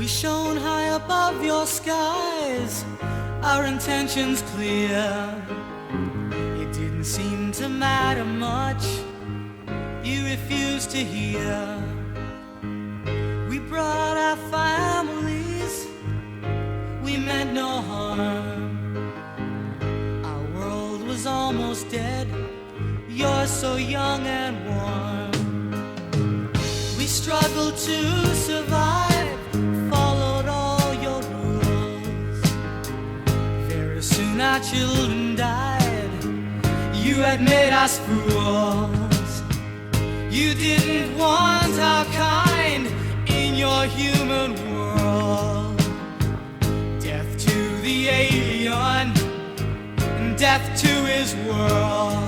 shone high above your skies, our intentions clear. It didn't seem to matter much, you refused to hear. We brought our families, we meant no harm. Our world was almost dead, you're so young and warm. We struggled to survive, followed all your rules. Very soon our children died, you had made us fools. You didn't want our kind in your human world. Death to the alien, and death to his world.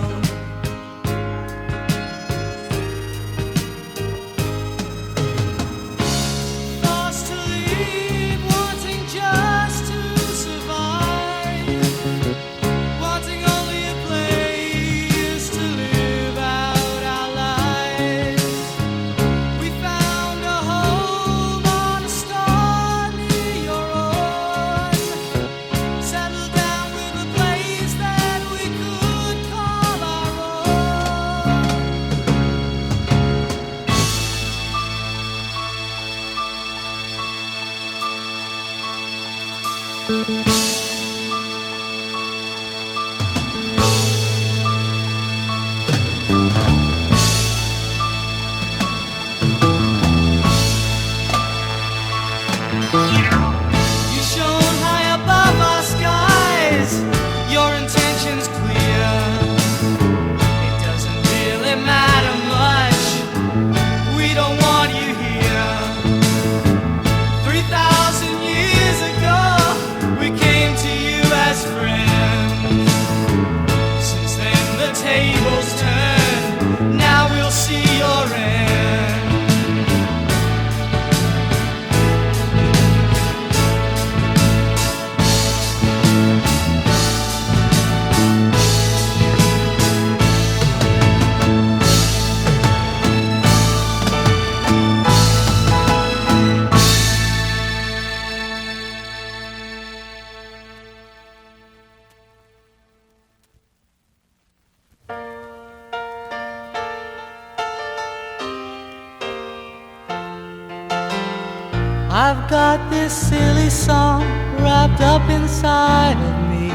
I've got this silly song wrapped up inside of me.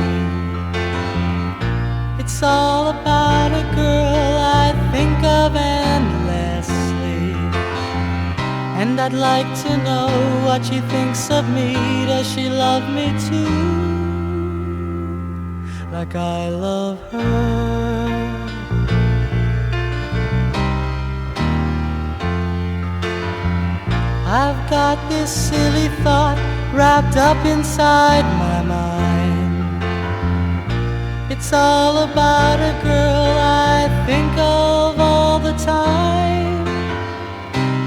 It's all about a girl I think of endlessly, and I'd like to know what she thinks of me. Does she love me too, like I love her? I've got this silly thought wrapped up inside my mind. It's all about a girl I think of all the time,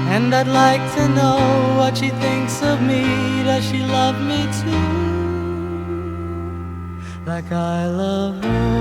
and I'd like to know what she thinks of me. Does she love me too, like I love her?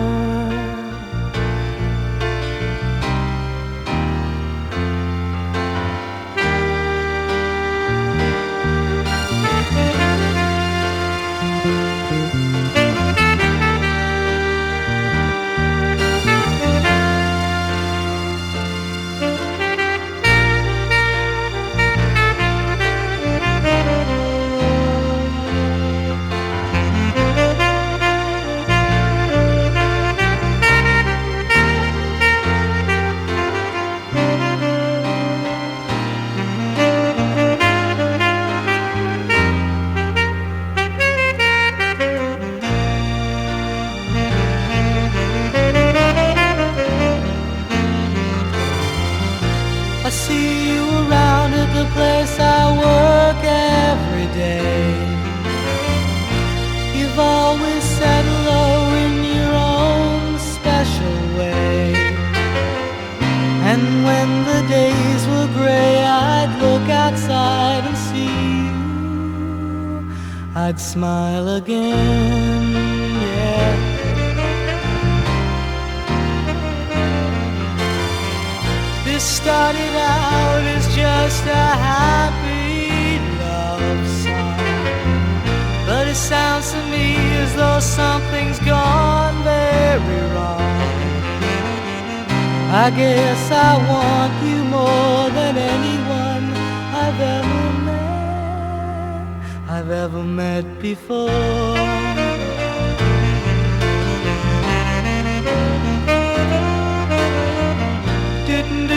I see you around at the place I work every day. You've always said hello in your own special way, and when the days were gray, I'd look outside and see you. I'd smile again, yeah. This started out as just a happy love song, it sounds to me as though something's gone very wrong. I guess I want you more than anyone I've ever met before. Didn't